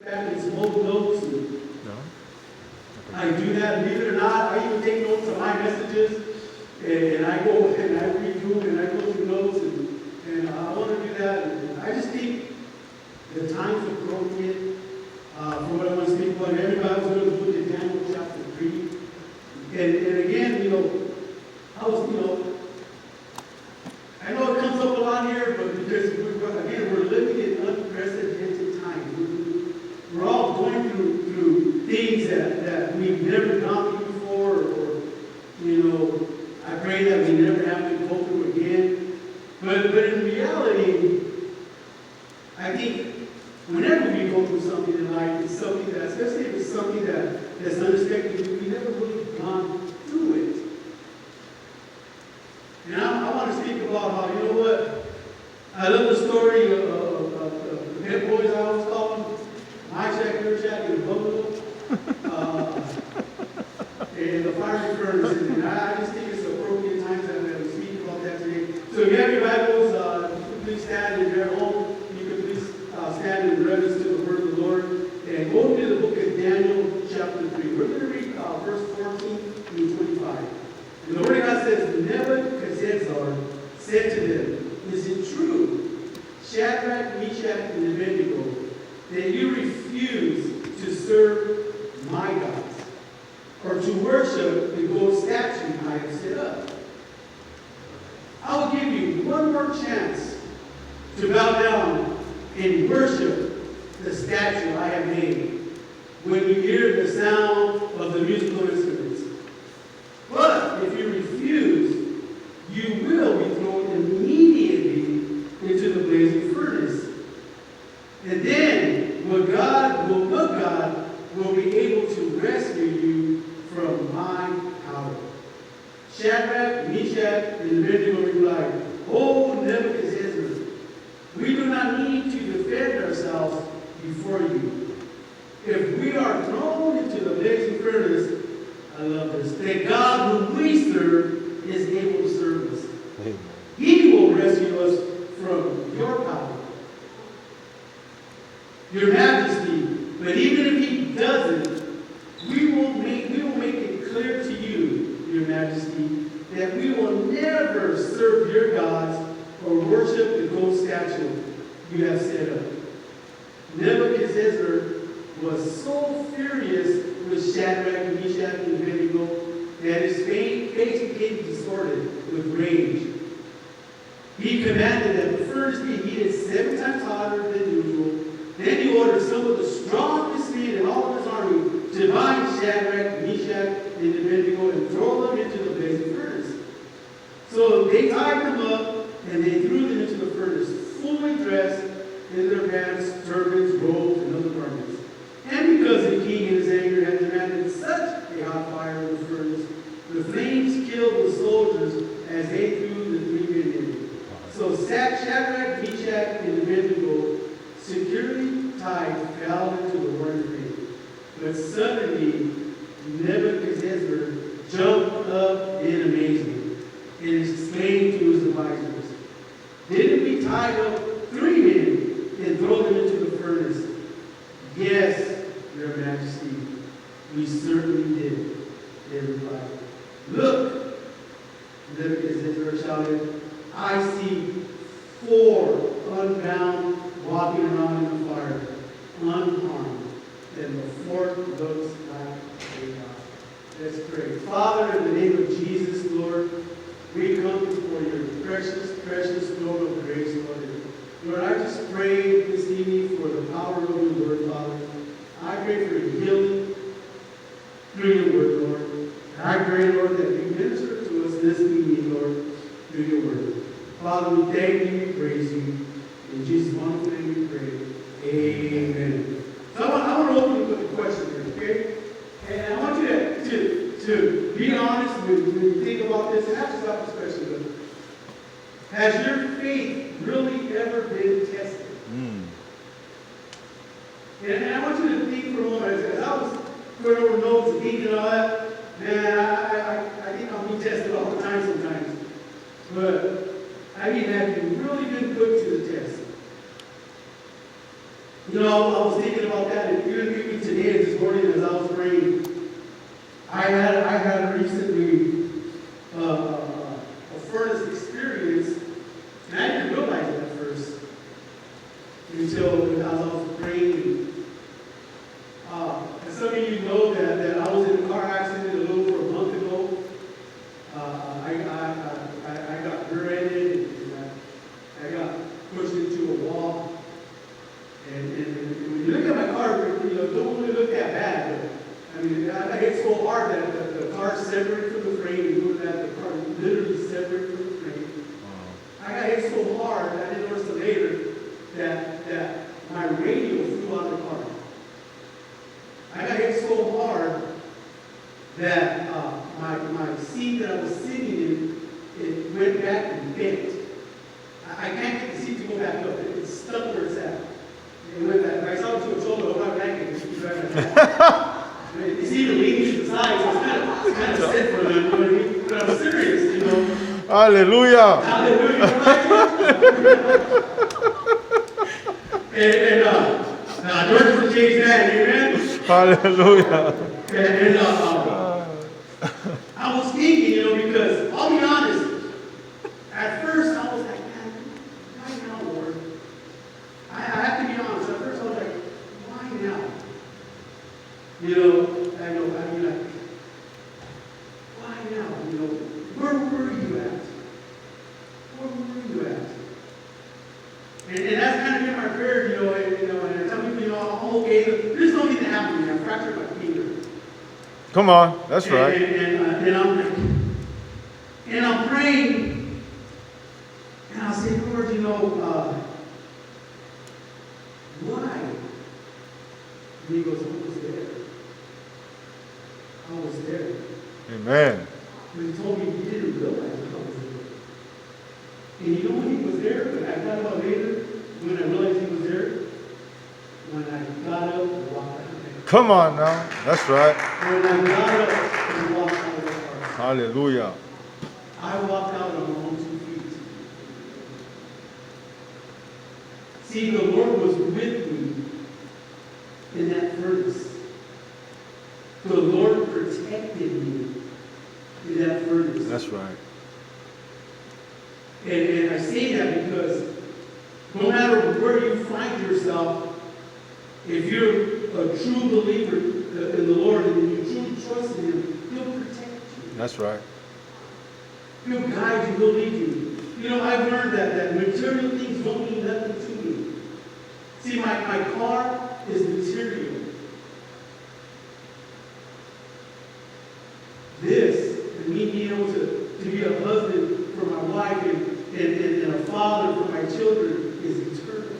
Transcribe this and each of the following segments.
and smoke notes. No? I do that, believe it or not. I even take notes of my messages, and I go and I read through and I go through notes, and I want to do that. And I just think the time's appropriate for what I want to speak about. Everybody's going to look at Daniel chapter 3. And again, I know it comes up a lot here, but because we're living in unprecedented times. We're all going through things that we've never gone through before, or I pray that we never have to go through again. But in reality, I think whenever we go through something in life, it's something that, especially if it's something that's unexpected, we never really gone through it. And I want to speak about how, I love the story of the pet boys, I always call them, my shack, your shack, and the bungalow, and the fiery furnace. And I just think it's appropriate times that we speak about that today. So if you have your Bibles, you can please stand if you're at home. You can please stand in reverence to the word of the Lord. And go to the book of Daniel, chapter 3. We're going to read verse 14 through 25. And the word of God says, Nebuchadnezzar said to them, "Is it true, Shadrach, Meshach, and Abednego, that you refuse to serve my gods, or to worship the gold statue I have set up? I will give you one more chance to bow down and worship the statue I have made when you hear the sound of the musical instruments. But if you refuse, you will be thrown immediately into the blazing furnace. And then God will be able to rescue you from my power." Shadrach, Meshach, and Abednego replied, "O Nebuchadnezzar, we do not need to defend ourselves before you. If we are thrown into the blazing furnace," I love this, "the God whom we serve is able to serve us. He will rescue us from your power, your majesty. But even if he doesn't, we will make it clear to you, your majesty, that we will never serve your gods or worship the gold statue you have set up." Nebuchadnezzar was so furious with Shadrach, Meshach, and Abednego that his face became distorted with rage. He commanded that the furnace be heated 7 times hotter than usual. Then he ordered some of the strongest men in all of his army to bind Shadrach, Meshach, and Abednego and throw them into the blazing furnace. So they tied them up and they threw them into the furnace, fully dressed in their pants, turbans, robes, and other garments. And because the king in his anger had demanded such a hot fire in the furnace, the flames killed the soldiers as they threw the 3 men in. So Shadrach, Meshach, and Abednego, securely tied, fell into the roaring flame. But suddenly Nebuchadnezzar jumped up in amazement and exclaimed to his advisors, "Didn't we tie up 3 men and throw them into the furnace?" "Yes, your majesty, we certainly did," they replied. "Look," Nebuchadnezzar shouted, "I see 4 unbound walking around in the fire, unharmed, and the 4th looks like a god." Let's pray. Father, in the name of Jesus, Lord, we come before your precious, precious throne of grace, Lord. Lord, I just pray this evening for the power of your word, Father. I pray for healing through your word, Lord. And I pray, Lord, that you minister to us this evening, Lord, through your word. Father, we thank you, we praise you. In Jesus' wonderful name we pray. Amen. So I want to open with a question here, okay? And I want you to be honest when you think about this. And ask yourself this question. Has your faith really ever been tested? And I want you to think for a moment. As I was going over notes and thinking all that, man, I think I'll be tested all the time sometimes. But, have you really been put to the test? You know, I was thinking about that, and even today, this morning, as I was praying, I had recently a furnace experience, and I didn't realize it at first until as I was praying. And some of you know that I was in a car accident a little over a month ago. I got rear-ended, and I got pushed into a wall. And when you look at my car, you know, don't really look that bad. But, I mean, I hit so hard that the car separated from the frame. You know that the car literally separated from the frame. I got hit so hard that I didn't notice it later that my radio flew out of the car. I got hit so hard that my seat that I was sitting in, it went back and bent. I can't get the seat to go back up. It's stuck where it's at. It went back. I saw it to a shoulder, I'm not back and it's driving back. It's even leaning to the side, so it's kind of set for them, you know what I mean? But I'm serious, you know. Hallelujah. Hallelujah. George was James man, amen? Hallelujah. And I was thinking, you know, because I'll be honest, at first I was like, man, why now, Lord? I have to be honest. At first I was like, why now? You know, I mean, like, why now? You know, where were you at? Where were you at? And that's kind of been my prayer, you know, and I tell people, you know, I'm okay. There's nothing that happened to me. I fractured my finger. Come on, that's right. And I'm praying, and I say, Lord, you know, why? And he goes, I was there. I was there. Amen. And he told me he didn't realize I was there. And you know when he was there, but I thought about later, when I realized he was there, when I got up and walked out. Come on now, that's right. When I got up and walked out of the car. Hallelujah. I walked out on my own 2 feet. See, the Lord was with me in that furnace. The Lord protected me in that furnace. That's right. And I say that because no matter where you find yourself, if you're a true believer in the Lord and you truly trust in Him, He'll protect you. That's right. He'll guide you, He'll lead you. You know, I've learned that material things don't mean nothing to me. See, my car is material. This, and me being able to be a husband for my wife and a father for my children, is eternal.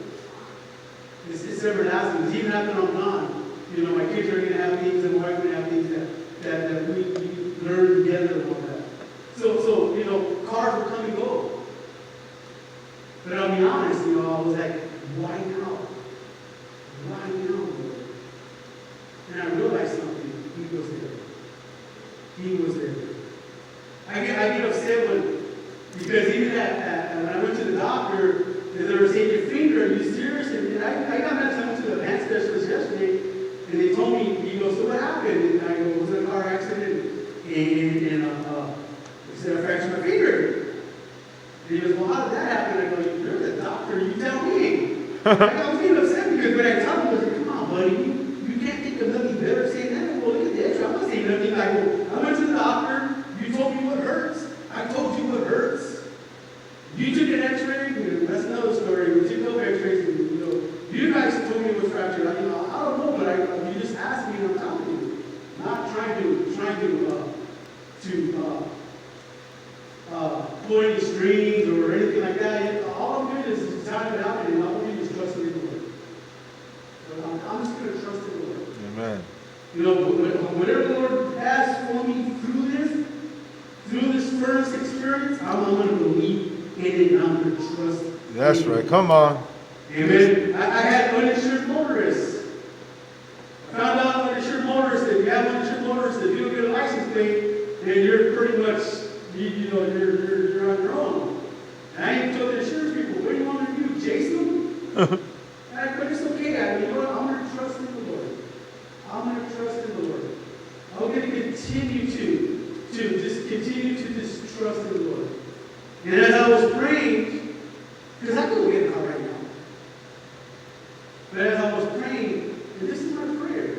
It's everlasting. Even after I'm gone, you know, my kids are going to have things and my wife going to have things that we learn together and all that. So, you know, cars will come and go. But I'll be honest, you know, I was like, why now? Why now, Lord? And I realized something. He was there. He was there. I get upset because even when I went to the doctor, they were saying, your finger, are you serious? And I got back to the hand specialist yesterday, and they told me, he goes, so what happened? And I go, it was a car accident, and he said, I fractured my finger. And he goes, well, how did that happen? I go, you're the doctor, you tell me. I was getting upset because when I told him, I was like, come on, buddy, you can't think of nothing better saying that. Well, look at the X-ray. I'm not saying nothing. I go, I went to the doctor, you told me what hurts. I told you what hurts. You took an X-ray, that's another story. We took no X-rays, and, you know, you guys told me it was fractured. I don't know, but you just asked me, and I'm telling you, not trying to pull any strings or anything like that. All I'm doing is time it out, and all I'm doing is trusting in the Lord. So I'm just going to trust in the Lord. Amen. You know, whatever the Lord has for me through this furnace experience, I'm going to believe in it, and I'm going to trust. That's right. Come on. Amen. I had uninsured motorists. I found out uninsured motorists, that if you have uninsured motorists, if you don't get a license plate, then you're pretty much, you're on your own. And I even told the insurance people, what do you want me to do? Chase them? But it's okay. I mean, And as I was praying, because I couldn't get it out right now, but as I was praying, and this is my prayer,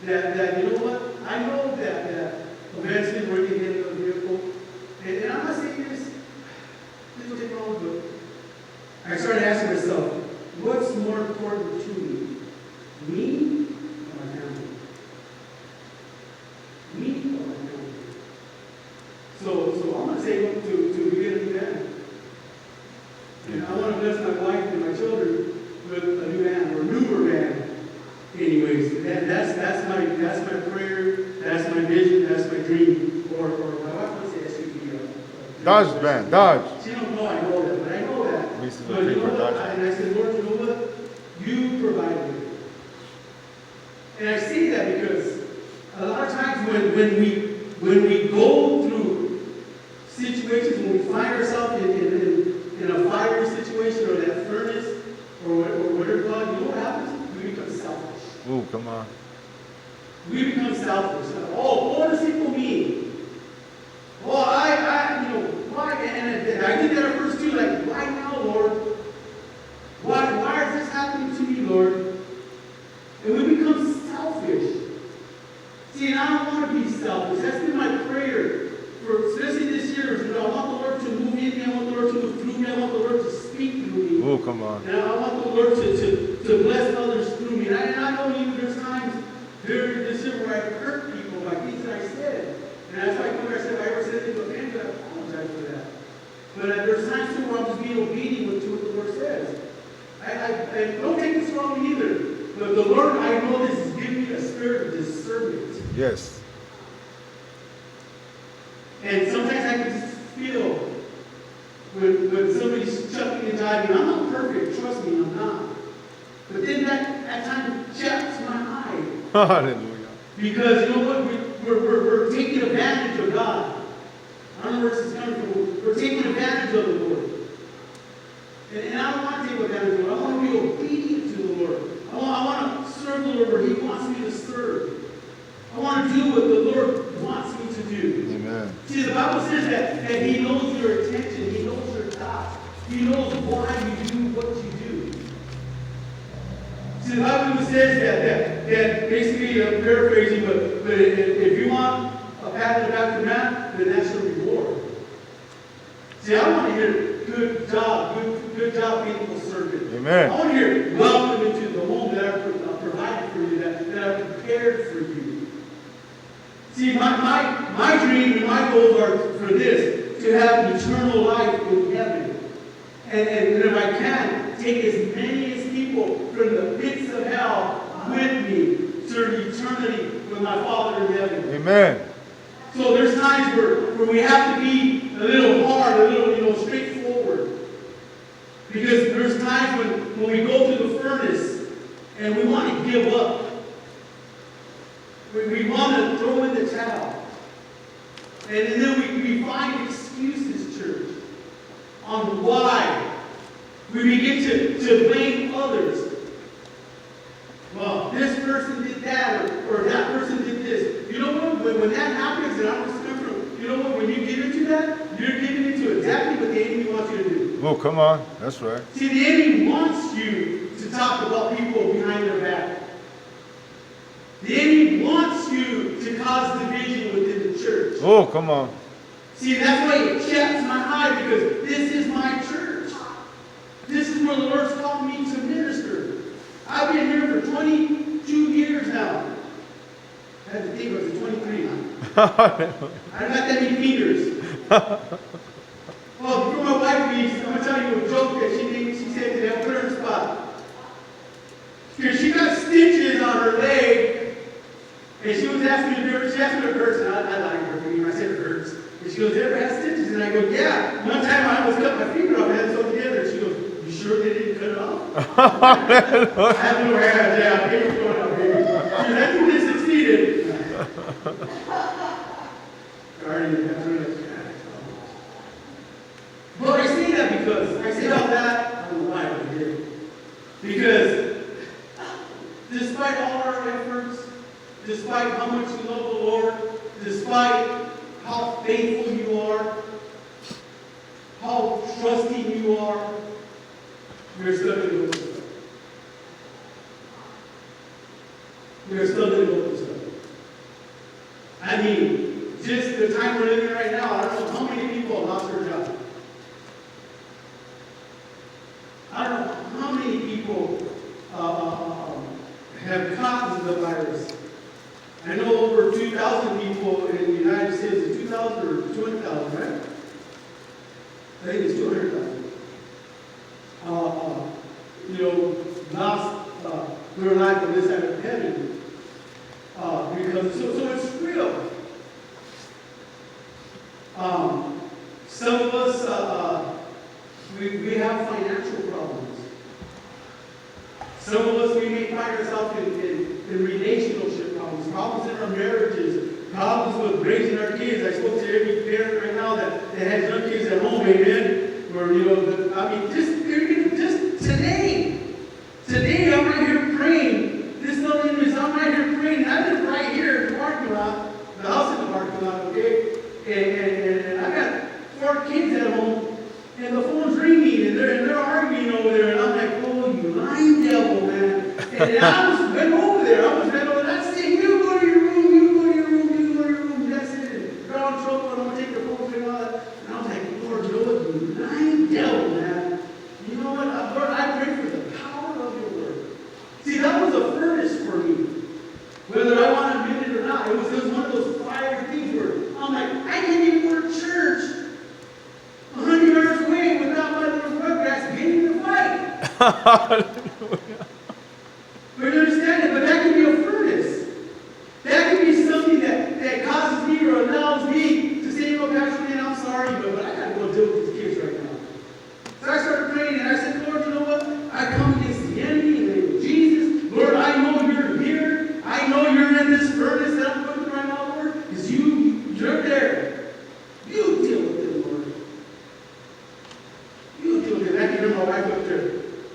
that you know what, I know that eventually we're going to get a vehicle, and I'm not saying this will take long, but I started asking myself, what's more important to me? Me or my family? Me or my family? So I'm going to say look to get a new van. And I want to bless my wife and my children with a new van or newer van. Anyways, that's my prayer, that's my vision, that's my dream. Or my wife wants to SUV. Dodge van, Dodge. She don't know I know that, but I know that. We used to But you know for what? Dodge. And I said, Lord, you know what? You provided it. And I say that because a lot of times when we go through situations, when we find ourselves in a fiery situation or that furnace or whatever, God, you know what happens? We become selfish. Ooh, come on. We become selfish. Oh, Lord, is it for me? Oh, why? And I did that at first too, like, why now, Lord? Why is this happening to me, Lord? And we become selfish. See, and I don't want to be selfish. That's been my prayer for especially this year. You know, I want the Lord to move in me. I want the Lord to move through me. I want the Lord to speak through me. Ooh, come on. And I want the Lord to bless others through me. And I know even there's times during this year where I've hurt people by things that I said. And that's why I come here, I said, if I ever said anything to offend you, I apologize for that. But there's times too where I'm just being obedient to what the Lord says. I don't take this wrong either. But the Lord, I know this is giving me a spirit of discernment. Yes. And sometimes I can just feel when somebody's chucking and jiving. I'm not perfect, trust me, I'm not. But then that at times chaps my eye. Hallelujah. Because you know what? We're taking advantage of God. I don't know where this is coming from. We're taking advantage of the Lord. And I don't want to take advantage of the Lord. I want to be obedient to the Lord. I want to serve the Lord where He wants me to serve. I want to do what the Lord wants me to do. Amen. See, the Bible says that He knows your intention. He knows your thoughts. He knows why you do what you do. See, the Bible says that basically, I'm paraphrasing, but if you want a pat on the back from that, then that's your reward. See, I want to hear, good job, faithful servant. Amen. I want to hear, welcome into the home that I've provided for you, that I've prepared for you. See, my dream and my goals are for this, to have eternal life in heaven. And if I can, take as many as people from the pits of hell with me to eternity with my Father in heaven. Amen. So there's times where we have to be a little hard, a little, straightforward. Because there's times when we go through the furnace and we want to give up. We want to throw in the towel. And then we find excuses, church, on why. We begin to blame others. Well, this person did that, or that person did this. You know what? When that happens, and I'm just from, you know what? When you give into that, you're giving into exactly what the enemy wants you to do. Oh, come on. That's right. See, the enemy wants you to talk about people behind their back. The enemy wants you to cause division within the church. Oh, come on. See, that's why it chaps my eye, because this is my church. This is where the Lord's called me to minister. I've been here for 22 years now. I had to think it was 23 now. I don't got that many fingers. Well, before my wife leaves, I'm going to tell you a joke that she said today. I'll put her on the spot. Because she got stitches on her leg, and she was asking me if it hurts. And I lied to her. I said it hurts. And she goes, "You ever had stitches?" And I go, "Yeah. One time I almost cut my finger off and had it sewn together." And she goes, "You sure they didn't cut it off?" I have no hair. Yeah, baby's going out, baby. She goes, "I think they succeeded." But I say that because, I say all that, I don't know why I did. Because despite all our efforts, despite how much you love the Lord, despite how faithful you are, how trusting you are, you're still going to go through stuff. You're still going to go through stuff. I mean, just the time we're living right now, I don't know how many people have lost their job. I don't know how many people have caught the virus. I know over 2,000 people in the United States, 2,000 or 200,000, right? I think it's 200,000. Lost their life on this side of heaven. Because so it's real. Some of us, we have financial problems. Some of us, we may find ourselves in relationship problems in our marriages, problems with raising our kids. I spoke to every parent right now that has young kids at home, amen. Or, just today I'm right here praying. This little image, I'm right here praying. I live right here in the parking lot, the house in the parking lot, okay? And I got 4 kids at home, and the phone's ringing, and they're arguing over there, and I'm like, oh, you lying devil, man. And I was bent over there. That's it. You go to your room, you go to your room, you go to your room. That's it. They're all in trouble, and I'm going to take their phones and all that. And I was like, Lord, you lying devil, man. You know what? Lord, I pray for the power of your word. See, that was a furnace for me. Whether I want to admit it or not, it was one of those fire things where I'm like, I can't even go to church 100 yards away without my little rugrats getting in the fight. But you understand it? But that can be a furnace. That can be something that causes me or allows me to say, Pastor man, I'm sorry, but I got to go deal with these kids right now. So I started praying, and I said, Lord, you know what? I come against the enemy in the name of Jesus. Lord, I know you're here. I know you're in this furnace that I'm going through right now, Lord, because you're there. You deal with it, Lord. You deal with it. I can hear my wife up there.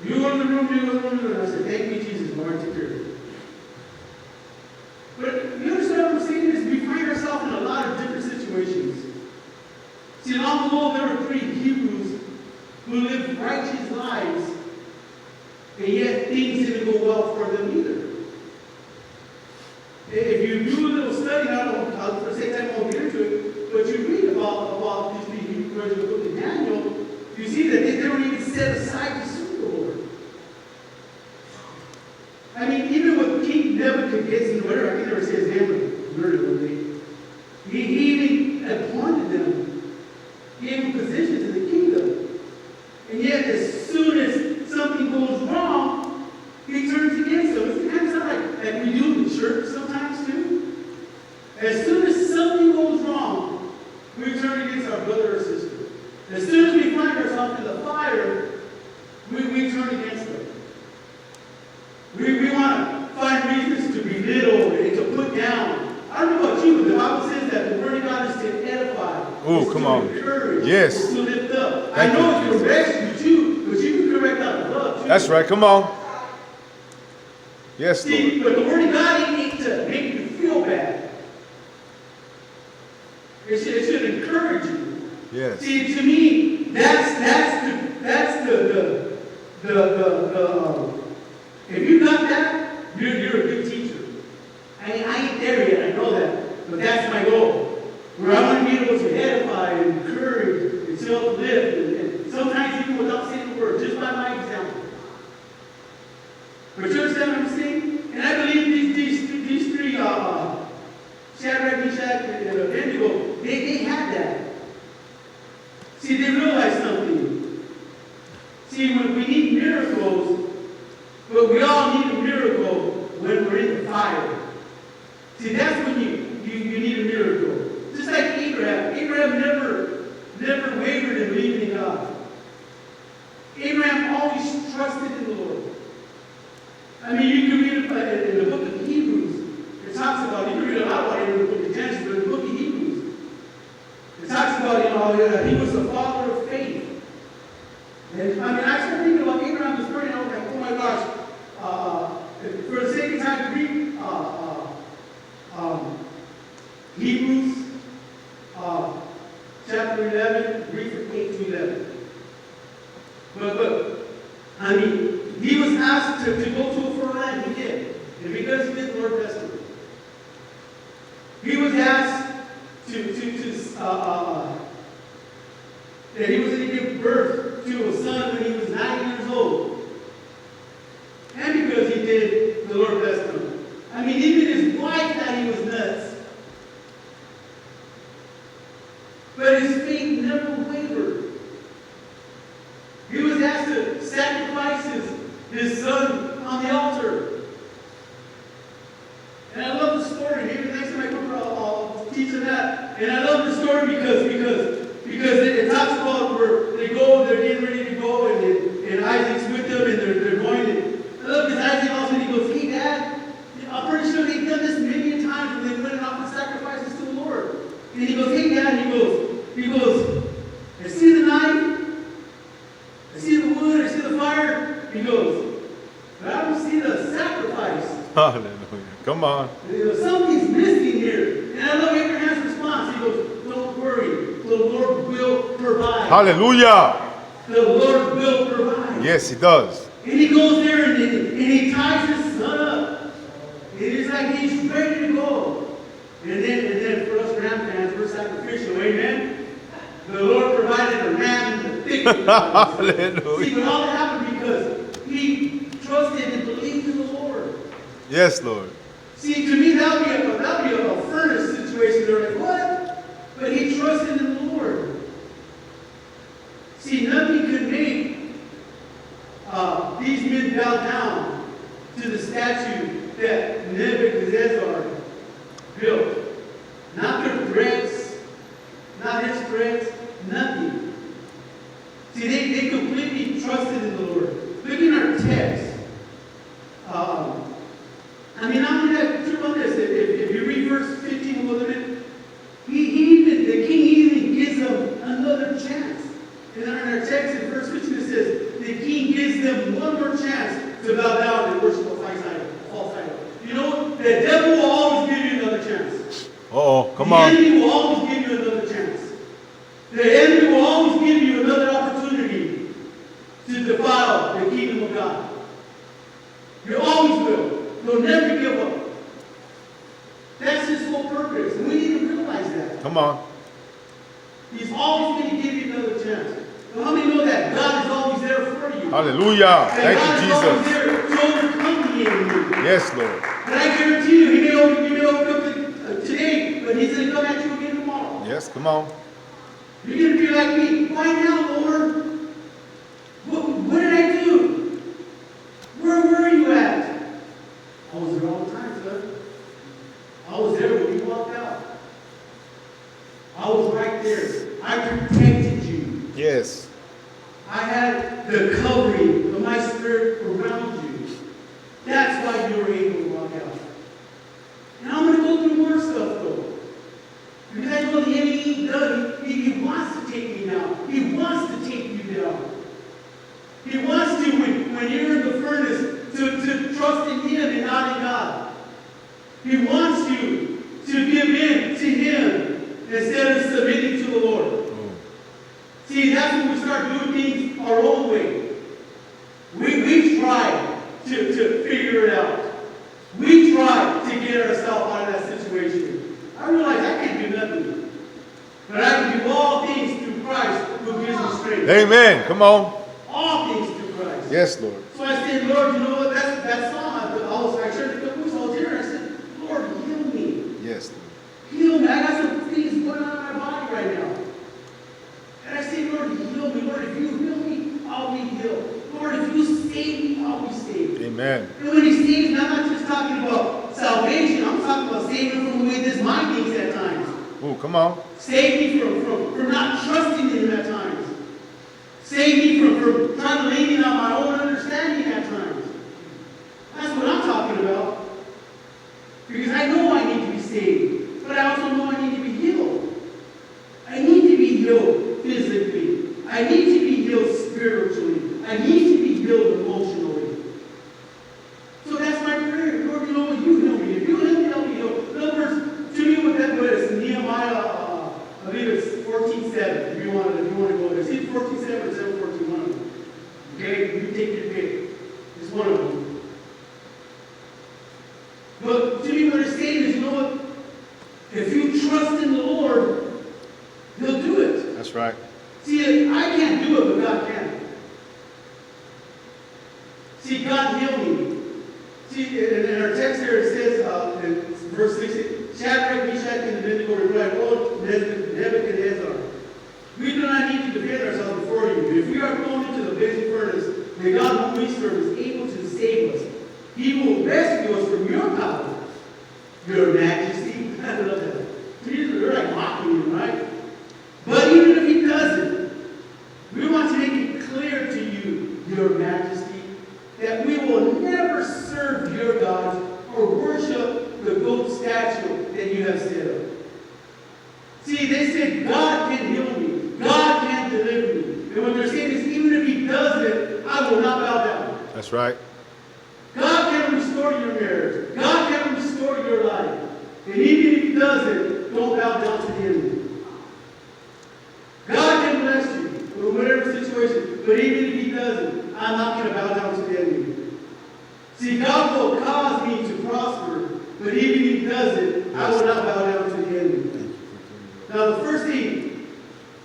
You go in the room, you go in the room. And I said, thank me, Jesus, Lord, take care of it. But you understand what I'm saying is we find ourselves in a lot of different situations. See, long ago there were 3 Hebrews who lived righteous lives, and yet things didn't go well for them either. If you do a little study, I don't know, for the sake of time I won't get into it, but you read about these 3 Hebrews in the book of Daniel, you see that they weren't even set aside to serve the Lord. I mean, even with King Nebuchadnezzar, whatever, I think never say his name, but murdered one day. He even appointed them, gave them positions in the kingdom. And yet, as soon as something goes wrong, he turns against them. It's kind of something like we do in the church sometimes too. As soon as something goes wrong, we turn against our brother or sister. As soon as we find ourselves in the fire, we turn against them. We want to find reasons to belittle and to put down. I don't know about you, but the Bible says that the word of God is to edify. Oh, come on. Encourage. Yes. It's to lift up. Thank I know you, it's correction too, but you can correct out of love too. That's right. Come on. Yes, See, Lord. but the word of God ain't to make you feel bad. It should encourage you. Yes. See, to me, that's the if you got that, you're a good teacher. I ain't there yet, I know that, but that's my goal. Where I want to be able to edify and encourage and to uplift, and sometimes even without saying a word, just by my example. But you understand what I'm saying? And I believe these 3 Shadrach, Meshach, and Abednego, they had that. See, they realized something. See, when we need miracles, but we all need a miracle when we're in the fire. See, that's when you need a miracle. Just like Abraham. Abraham never wavered in believing in God. Abraham always trusted in the Lord. I mean, you can read in the book of Hebrews, it talks about, you can read a lot about it in the book of Genesis, but in the book of Hebrews, it talks about, he was the father of faith. And I mean, I started thinking about Abraham this morning, and I was like, oh my gosh, for the sake of time to read story. Maybe next time I come, I'll teach them that. And I love the story because it talks about where they go, they're getting ready to go, and Isaac's with them, and they're going. And I love because Isaac also he goes, "Hey, Dad, I'm pretty sure they've done this many times when they went and offered sacrifices to the Lord." And he goes, "Hey, Dad," he goes, "I see the knife, I see the wood, I see the fire." He goes, "But I don't see the sacrifice." Hallelujah. Come on. And he goes, "Something's missing here." And I love Abraham's response. He goes, "Don't worry, the Lord will provide." Hallelujah. The Lord will provide. Yes, he does. And he goes there and he ties his son up. It is like he's ready to go. And then for us Ram fans, we're sacrificial, amen? The Lord provided a ram in the thick. Hallelujah. See, but all that happened because he trusted and believed in the Lord. Yes, Lord. See, to me, that would be a furnace situation. They're like, what? But he trusted in the Lord. See, nothing could make these men bow down to the statue that Nebuchadnezzar built. Not their threats, not his threats, nothing. See, they completely trusted in the Lord. Look in our text. I'm going to turn on this. If you read verse 15 a little bit, the king even gives them another chance. And in our text in verse 15 it says, the king gives them one more chance to bow down and worship a false idol. You know, the devil will always give you another chance. Uh-oh, come on. The enemy will always give you another chance. The enemy will always give you another opportunity to defile the kingdom of God. You always will. You'll never give up. That's his whole purpose. And we need to realize that. Come on. He's always going to give you another chance. But how many know that God is always there for you? Hallelujah. And Thank God you, is always Jesus. there to overcome the enemy. Yes, Lord. And I guarantee you, he may overcome today, but he's going to come at you again tomorrow. Yes, come on. You're going to be like me. Why now, Lord? What did I do? Where were you at? I was there all the time, son. I was there when you walked out. I was right there. I protected you. Yes. I had the covering of my spirit around you. That's why you were able to walk out. And I'm going to go through more stuff, though. Because I know the enemy ain't done. He wants to take me down. He wants to take you down. He wants to, when you're in the furnace, to trust in him and not in God. He wants you to give in to him instead of submitting to the Lord. See, that's when we start doing things our own way. We try to figure it out. We try to get ourselves out of that situation. I realize I can't do nothing. But I can do all things through Christ who gives me strength. Amen. Come on. All things through Christ. Yes, Lord. So I said, Lord, you know what? That song, I shared it a couple weeks, I was here, and I said, Lord, heal me. Yes, Lord. Heal me. I got some things going on in my body right now. And I say, Lord, heal me. Lord, if you heal me, I'll be healed. Lord, if you save me, I'll be saved. Amen. And when he saves me, I'm not just talking about salvation. I'm talking about saving from the way this mind thinks at times. Oh, come on. Save me from not trusting in him at times. Save me from trying to lean on my own understanding at times. That's what I'm talking about. Because I know I need to be saved. But I also know I need to be healed. I need to be healed physically. I need to be healed spiritually. I need to be healed emotionally. So that's my prayer. Lord, you know what? You heal me. If you heal me, I'll be healed. In other words, to me, what that was, Nehemiah, I believe it's 14:7. If you want to go there. See 14:7 or 7:14, one of them. Okay? You take your pick. It's one of them. But to me, what it's saying is, you know what? If you trust in the Lord, he'll do it. That's right. See, I can't do it, but God can. See, God healed me. See, in our text here, it says, in verse 16, Shadrach, Meshach, and Abednego replied, "O Nebuchadnezzar, we do not need to defend ourselves before you. If we are thrown into the blazing furnace, the God whom we serve is able to save us. He will rescue us from your power, your majesty, the goat statue that you have set up. See, they said, God can heal me. God can deliver me. And what they're saying is, even if he doesn't, I will not bow down. That's right. God can restore your marriage. God can restore your life. And even if he doesn't, don't bow down to the enemy. God can bless you in whatever situation, but even if he doesn't, I'm not going to bow down to the enemy. See, God will cause me to prosper, but even if he doesn't, I will not bow down to the enemy. Now, the first thing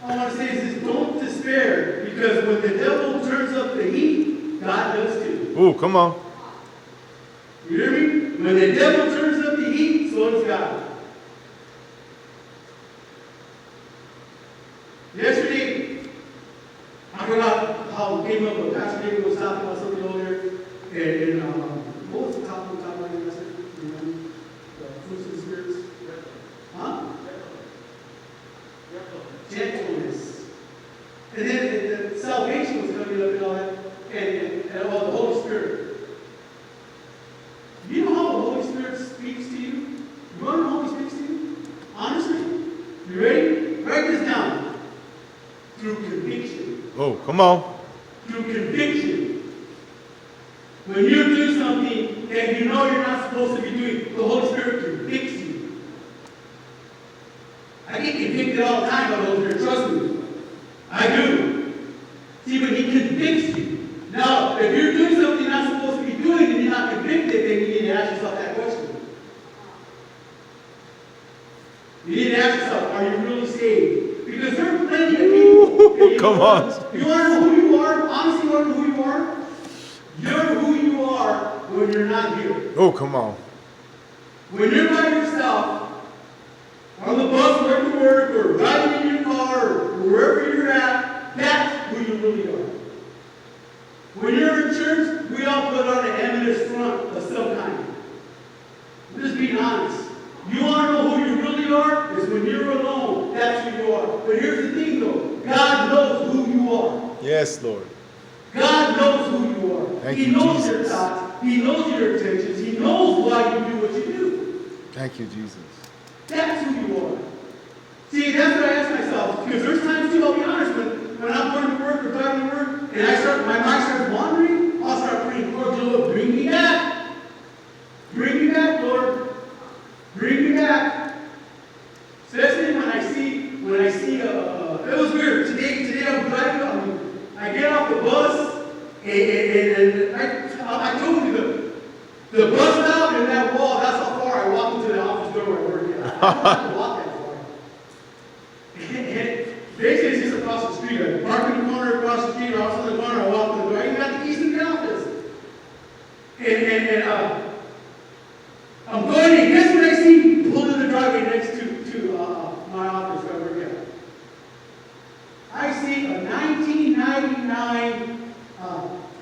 I want to say is this: don't despair, because when the devil turns up the heat, God does too. Oh, come on. You hear me? When the devil turns up the heat, so does God. Yesterday, I forgot how it came up, but Pastor David was talking about something over there. And what was the topic we talked about yesterday? Remember? The fruits of the spirits? Huh? Gentleness. And then the salvation was coming up and all that. And all the Holy Spirit. You know how the Holy Spirit speaks to you? You want to know how he speaks to you? Honestly? You ready? Write this down. Through conviction. Oh, come on. Through conviction. When you're doing something that you know you're not supposed to be doing, the Holy Spirit convicts you. I get convicted all the time by the Holy Spirit, trust me. I do. See, but he convicts you. Now, if you're doing something you're not supposed to be doing and you're not convicted, then you need to ask yourself that question. You need to ask yourself, are you really saved? Because there are plenty of people. Come on. You want to know who you are? Honestly, you want to know who you are? You're who you are when you're not here. Oh, come on. When you're by yourself, on the bus, going to work, or riding in your car, or wherever you're at, that's who you really are. When you're in church, we all put on an eminence front of some kind. I'm just being honest. You want to know who you really are? Is when you're alone. That's who you are. But here's the thing, though. God knows who you are. Yes, Lord. God knows who you are. Thank he you, knows Jesus. your thoughts. He knows your intentions. He knows why you do what you do. Thank you, Jesus. That's who you are. See, that's what I ask myself. Because there's times too, I'll be honest, when I'm going to work or driving to work, and my mind starts wandering, I'll start praying, Lord, bring me back. Bring me back, Lord. Bring me back. Especially when I see, it was weird. Today I'm driving, I get off the bus, and I told you the bus stop and that wall, that's how far I walk into the office door where I work at. I don't have to walk that far. And basically it's just across the street. I park in the corner across the street, I was in the corner, I walk to the door. I even got the keys to the office. And I'm going in. Guess what I see? Pulled in the driveway next to my office where I work at. I see a 1999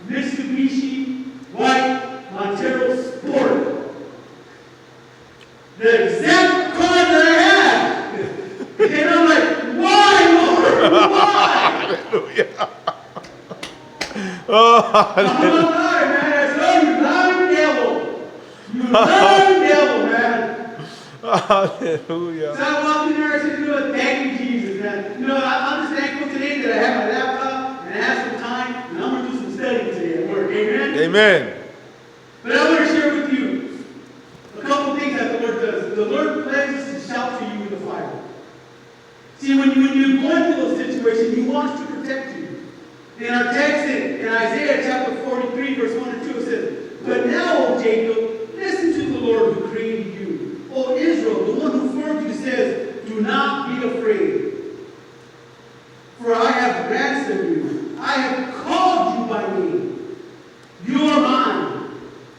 Mitsubishi white Montero Sport. The exact car that I had. And I'm like, why, Lord? Why? Hallelujah. Oh, I'm hallelujah. alive, man. I saw you lying devil. You lying devil, man. Hallelujah. So I walked in there and I said, thank you, Jesus, man. I'm just thankful today that I have my laptop and I have some time, and I'm going to do some studying today at work. Amen? Amen. But I want to share with you a couple things that the Lord does. The Lord plans to shout to you in the fire. See, when you're going through those situations, He wants to protect you. In our text in Isaiah chapter 43, verse 1 and 2, it says, but now, O Jacob, listen to the Lord who created you. O Israel, the one who formed you, says, do not be afraid. For I have ransomed you. I have called you by name. You are mine.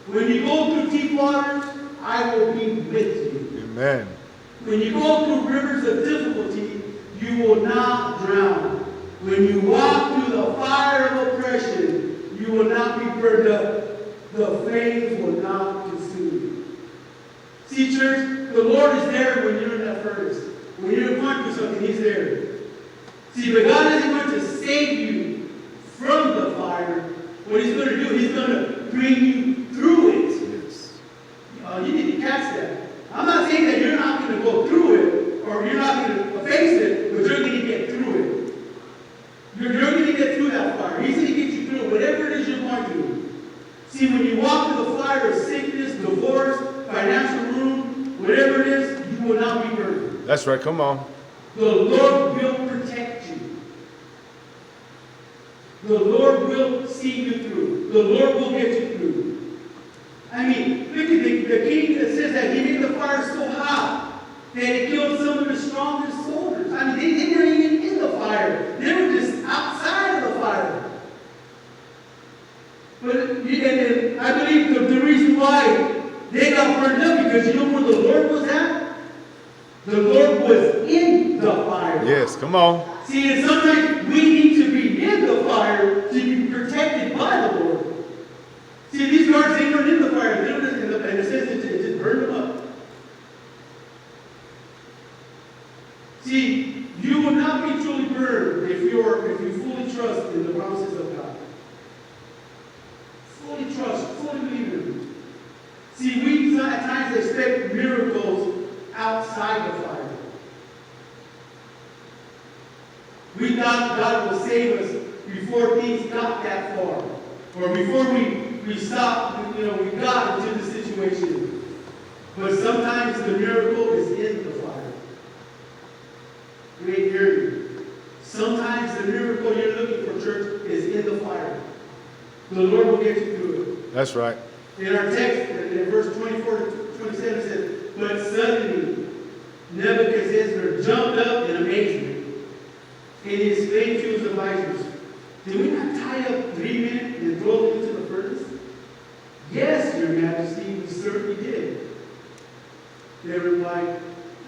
When you go through deep waters, I will be with you. Amen. When you go through rivers of difficulty, you will not drown. When you walk through the fire of oppression, you will not be burned up. The flames will not consume you. See, church, the Lord is there when you're in that furnace. When you're going through something, He's there. See, but God isn't going to save you from the fire. What He's going to do, He's going to bring you through it. Yes. You need to catch that. go through it, or you're not going to face it, but you're going to get through it. You're going to get through that fire. He's going to get you through whatever it is you're going through. See, when you walk through the fire of sickness, divorce, financial ruin, whatever it is, you will not be burned. That's right. Come on. The Lord will protect you. The Lord will see you through. The Lord will get you through. I mean, look at the king that says that he made the fire so hot that it killed some of the strongest soldiers. I mean, they weren't even in the fire. They were just outside of the fire. But and I believe the reason why they got burned up, because you know where the Lord was at? The Lord was in the fire. Yes. Come on. See, and sometimes we need to be in the fire to be protected by the Lord. See, these guards, they weren't in the fire. They were just in the fire. And it says it just burned them up. See, you will not be truly burned if you fully trust in the promises of God. Fully trust, fully believe in Him. See, we at times expect miracles outside the fire. We thought God will save us before things got that far. Or before we stopped, we got into the situation. But sometimes the miracle is in the fire. You ain't hearing me. Sometimes the miracle you're looking for, church, is in the fire. The Lord will get you through it. That's right. In our text, in verse 24 to 27, it says, but suddenly Nebuchadnezzar jumped up in amazement. And he exclaimed to his advisors, did we not tie up 3 men and throw them into the furnace? Yes, your majesty, we certainly did. They replied,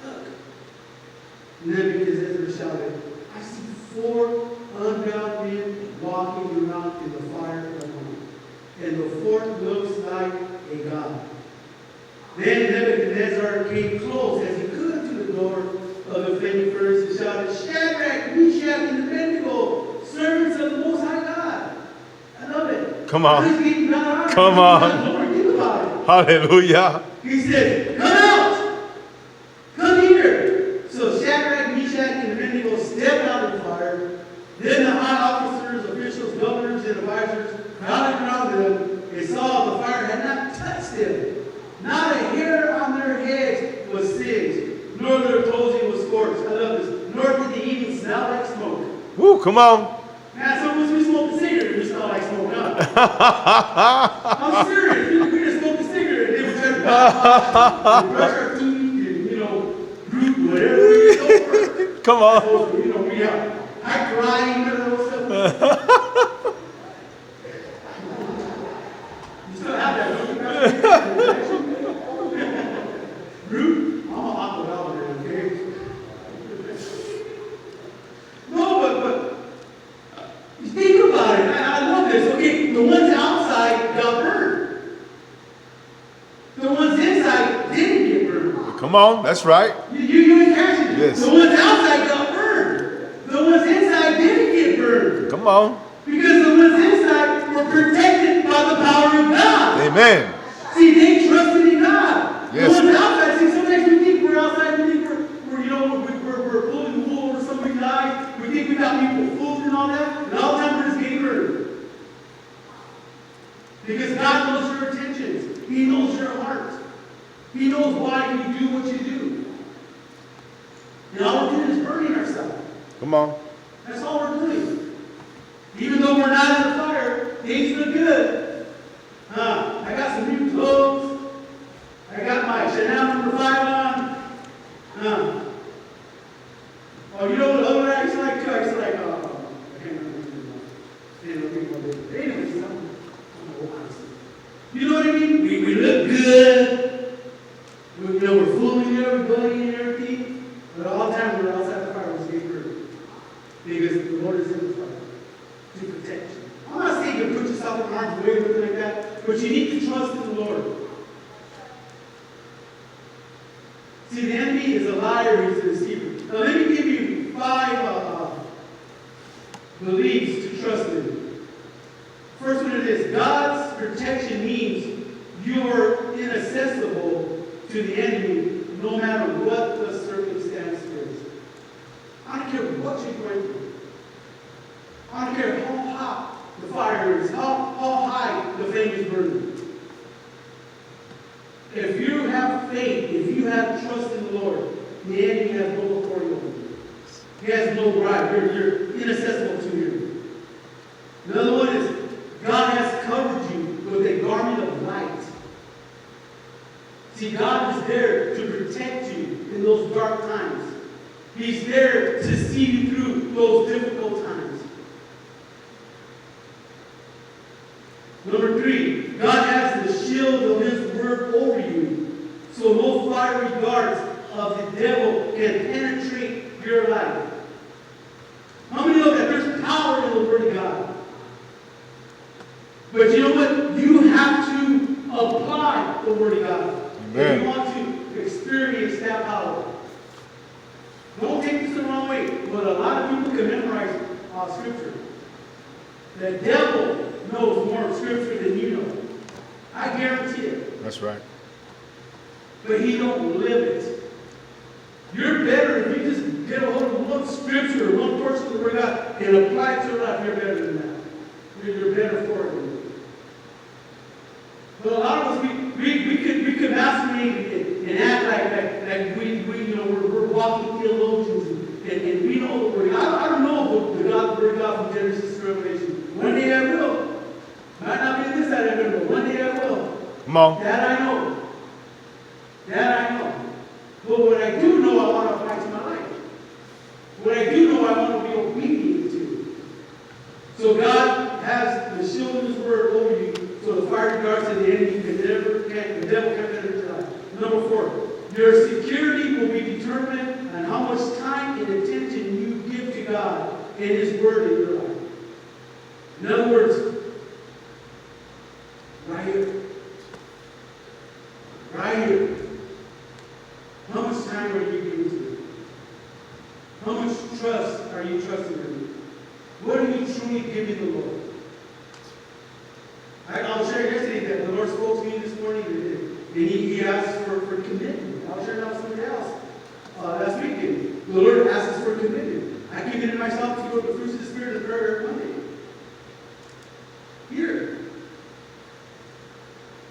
look. Nebuchadnezzar shouted, I see 4 unbound men walking around in the fire alone, and the 4th looks like a god. Then Nebuchadnezzar came close as he could to the door of the flaming furnace and shouted, Shadrach, Meshach, and Abednego, servants of the Most High God. I love it. Come on. Come on. Think about it. Hallelujah. He said, come out. Come here. So Shadrach, Meshach, and Abednego stepped out of the fire. Then the high officers, officials, governors, and advisors crowded around them. They saw the fire had not touched them. Not a hair on their heads was singed, nor their clothing was scorched. I love this. Nor did they even smell like smoke. Woo, come on. Man, some of us, we smoke a cigarette, we smell like smoke, huh? I'm serious. We just smoke a cigarette, and they would try to brush our teeth, and, root, whatever we do. Come on. So, we have high crying, and all that stuff. You still have that, don't you? Root? I'm a hot one, okay? No, but think about it. I love this. Okay, the ones outside got burned. The ones inside didn't get burned. Come on. That's right. You ain't catching it. Yes. The ones outside got burned. The ones inside didn't get burned. Come on. Because the ones inside were protected by the power of God. Amen. See, they trusted in God. Yes. The ones outside, see, sometimes we think we're outside, we think we're pulling the wool over somebody's eyes. We think we got people fooled and all that. And all the time we're just getting burned. Because God knows your intentions. He knows your heart. He knows why you do what you do. And all we're doing is burning ourselves. Come on. That's all we're doing. Even though we're not in the fire, things look good. I got some new clothes. I got my Chanel number 5 on. Oh, you know what other I used to like too? I used to like, I can't remember. Anyways, you know what I mean? We look good. We're fooling everybody and everything. But all the time we're outside the fire, we're getting burned. Because the Lord is in the fire to protect you. I'm not saying you put yourself in harm's way or anything like that, but you need to trust in the Lord. See, the enemy is a liar, he's a deceiver. Now, let me give you 5 beliefs to trust in. First one is this: God's protection means you are inaccessible to the enemy no matter what the circumstance is. I don't care what you're going through. I don't care how hot the fire is, how high the flame is burning. If you have faith, if you have trust in the Lord, the enemy has no authority over you. He has no right. You're inaccessible to him. Another one is, God has covered you with a garment of light. See, God is there to protect you in those dark times. He's there to see you through those difficult times. Number 3, God has the shield of His word over you, so no fiery darts of the devil can penetrate your life. How many know that there's power in the word of God? But you know what? You have to apply the word of God. Amen. If you want to experience that power. Don't take this the wrong way, but a lot of people can memorize Scripture. The devil knows more Scripture than you know. I guarantee it. That's right. But he don't live it. You're better if you just get a hold of one Scripture, one portion of the Word of God, and apply it to your life. You're better than that. You're better for it. But a lot of us, we could masquerade and act like we're walking theologians and we know the Word of God. I don't know the Word of God from Genesis to Revelation. One day I will. Might not be this side of it, but one day I will. Come on. That I know. That I know. But what I do know, I want to apply to my life. What I do know, I want to be obedient to. So God has the shield of His word over you, so the fiery darts of the enemy the devil can't penetrate your life. Number 4, your security will be determined on how much time and attention you give to God and His word in your life. In other words, right here. Right here. How much time are you giving to it? How much trust are you trusting in? What are you truly giving the Lord? I was sharing yesterday that the Lord spoke to me this morning, and He asked for commitment. I was sharing that with somebody else last weekend. The Lord asks us for commitment. I committed myself to go to the fruits of the Spirit and prayer every Monday. Here.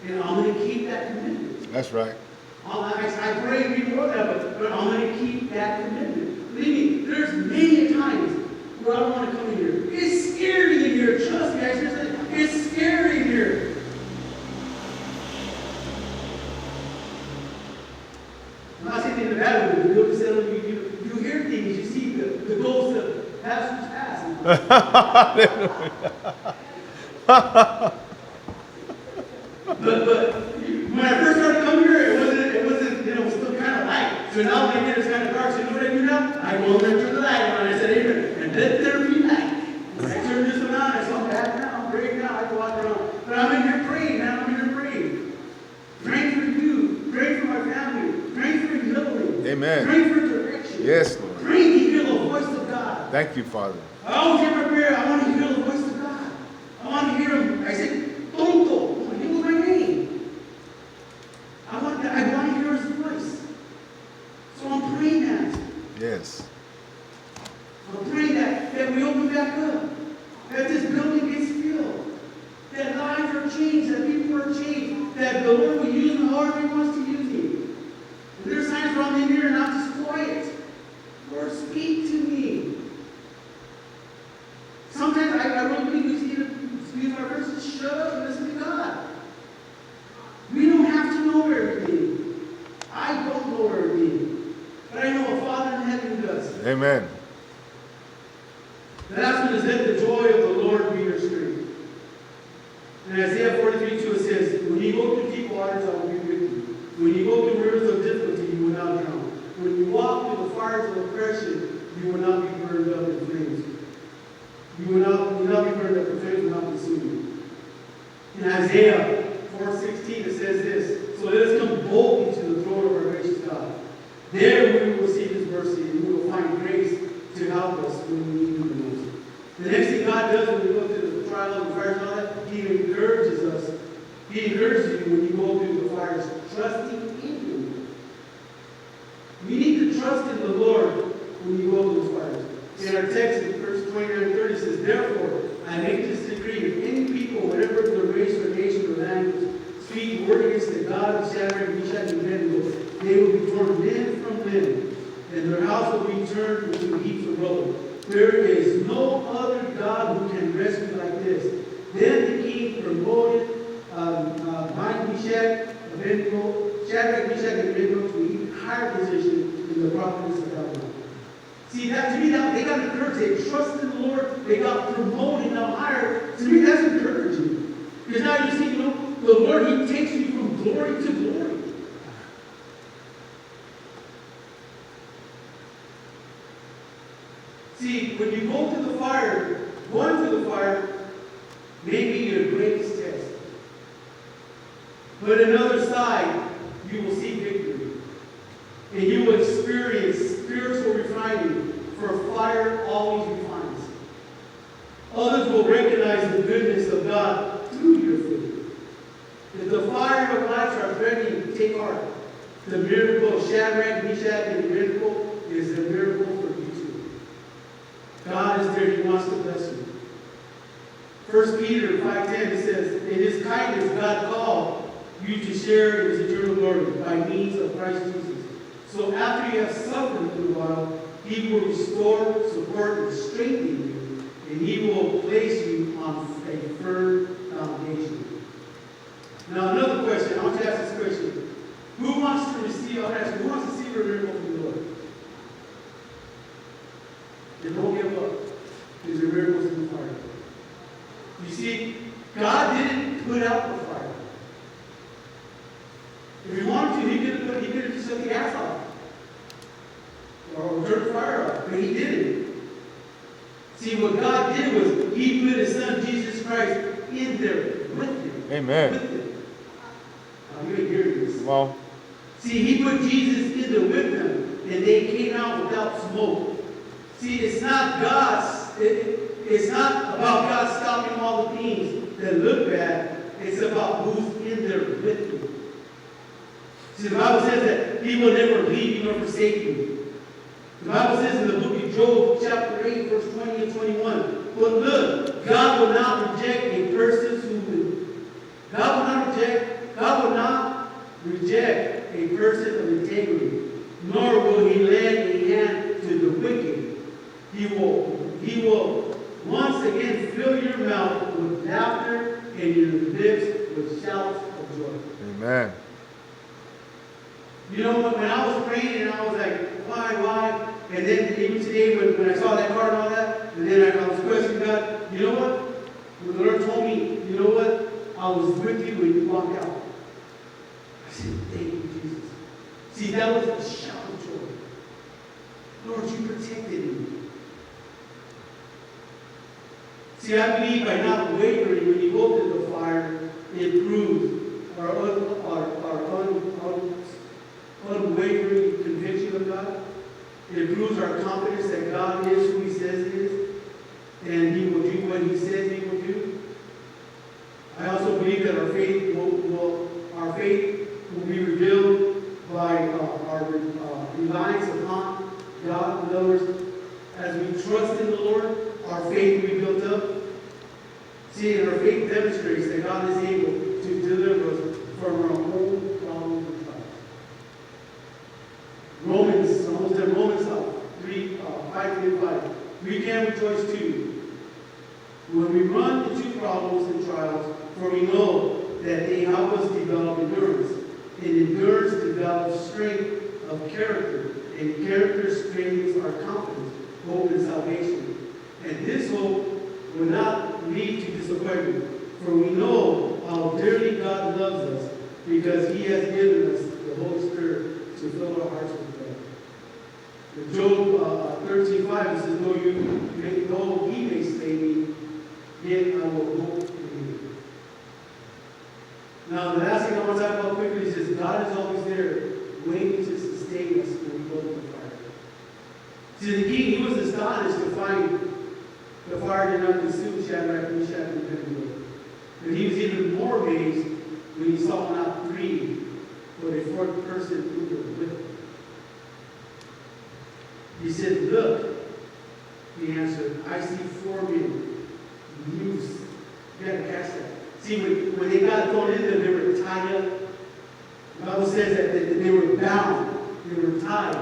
And I'm going to keep that commitment. That's right. I pray we know that, but I'm going to keep that commitment. Believe me, there's many times where I don't want to come in here. It's scary in here. Trust me, I seriously, it's scary in here. I'm not saying in the bad way, you hear things, you see the ghosts of pastors past. But when I first started coming here, it wasn't, it was still kind of light. So now when I get it's kind of dark, so you know what I do now? I go over there and turn the light on, and I said, amen. And let there be light. I turn this one on, I said, I'm bad now, I'm great now, I can walk around. But I'm in here praying, man, I'm in here praying. Praying for you, praying for my family, praying for healing. Amen. Praying for direction. Yes, Lord. Praying to hear the voice of God. Thank you, Father. I always hear my prayer, I want to hear the voice of God. I want to hear Him. I said, Tonto. He was my name. I want to hear His voice. So I'm praying that. Yes. I'm praying that we open back up. That this building gets filled. That lives are changed. That people are changed. That the Lord will use me however He wants to use me. And there's times where I'm in here and I'm just quiet. Lord, speak to me. Sometimes I really believe we see our verses, shut up and listen to God. We don't have to know everything. I don't know everything. But I know a Father in heaven who does. Amen. The last one is let the joy of the Lord be your strength. In Isaiah 43:2 it says, when you go through deep waters, I will be with you. When you go through rivers of difficulty, you will not drown. When you walk through the fires of oppression, you will not be burned up in flames. You will not be burned up in flames, will not consume you. In Isaiah 4:16 it says this, so let us come boldly to the throne of our gracious God. There we will receive His mercy and we will find grace to help us when we need Him the most. The next thing God does when we go through the trials and fires and all that, He encourages us. He encourages you when you go through the fires, trusting in Him. the Lord when you go to those fires. In our text, in verse 29 and 30, says, therefore, I make this decree, if any people, whatever the race or nation or language, speak a word against the God of Shadrach, Meshach, and Abednego, they will be torn limb from limb, and their house will be turned into heaps of rubble. There is no other God who can rescue like this. Then the king promoted Shadrach, Meshach, and Abednego to an even higher position in the province of Babylon. See, that to me, they got encouraged. They trusted in the Lord. They got promoted now higher. To me, that's encouraging. Because now you see, the Lord, He takes you from glory to glory. See, when you go to the fire, going to the fire may be your greatest test. But another side, you will see victory. And you will experience spiritual refining, for fire always refines. Others will recognize the goodness of God through your faith. If the fire of life are threatening, take heart. The miracle of Shadrach, Meshach, and Abednego is a miracle for you too. God is there. He wants to bless you. 1 Peter 5:10, it says, in His kindness God called you to share in His eternal glory by means of Christ Jesus. So after you have suffered a little while, He will restore, support, and strengthen you, and He will place you on a firm foundation. Now another question, I want to ask this question. Who wants to receive, I'll ask you, who wants to see a miracle from the Lord? And don't give up. There's miracles in the fire. You see, God didn't put out the fire. If He wanted to, He could have just shut the gas off. Or turned the fire off. But He didn't. See, what God did was He put His Son, Jesus Christ, in there with Him. Amen. With Him. Now, you ain't hearing this. Well, see, He put Jesus in there with them, and they came out without smoke. See, it's not it's not about God stopping all the things that look bad. It's about who's in there with you. See, the Bible says that He will never leave you nor forsake you. The Bible says in the book of Job, chapter 8, verse 20 and 21, but look, God will not reject a person God will not reject a person of integrity, nor will He lend a hand to the wicked. He will once again fill your mouth with laughter and your lips with shouts of joy. amen. You know, when I was praying and I was like, why? And then even today when I saw that card and all that, and then I was questioning God, you know what? When the Lord told me, you know what? I was with you when you walked out. I said, thank you, Jesus. See, that was a shout of joy. Lord, you protected me. See, I believe by not wavering when you go to the fire, it proves our unwavering conviction of God. It proves our confidence that God is who He says He is, and He will do what He says He will do. I also believe that our faith will be revealed by our reliance upon God. In other words, as we trust in the Lord, our faith will be built up. See, and our faith demonstrates that God is able to deliver us from our own problems and trials. Romans 5:5. We can rejoice too when we run into problems and trials, for we know that they help us develop endurance. And endurance develops strength of character, and character strengthens our confidence, hope, and salvation. And this hope will not lead to disappointment, for we know how dearly God loves us, because He has given us the Holy Spirit to fill our hearts with joy. In Job 13:5, it says, though He may slay me, yet I will hope in Him. Now, the last thing I want to talk about quickly is God is always there, waiting to sustain us when we go to the fire. See, the king, he was astonished to find the fire did not consume Shadrach, Meshach, and Abednego. But he was even more amazed when he saw not three, but a fourth person in there with him. He said, look. He answered, I see 4 men loose. You got to catch that. See, when they got thrown in there, they were tied up. The Bible says that they were bound. They were tied.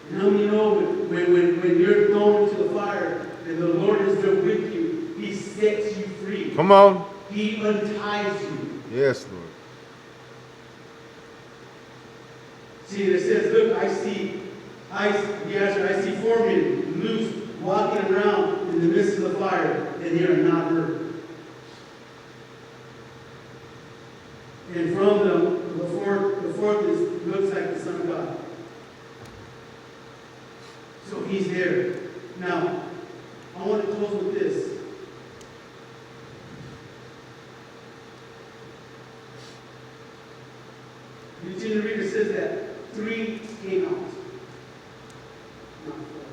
And how many know when you're thrown into the fire and the Lord is there with you, He sets you free. Come on. He unties you. Yes, Lord. See, it says, look, I see 4 men loose, walking around in the midst of the fire, and they are not hurt. And from them, the fourth looks like the Son of God. So He's there. Now, I want to close with this. The reader says that 3 came out. Not 4.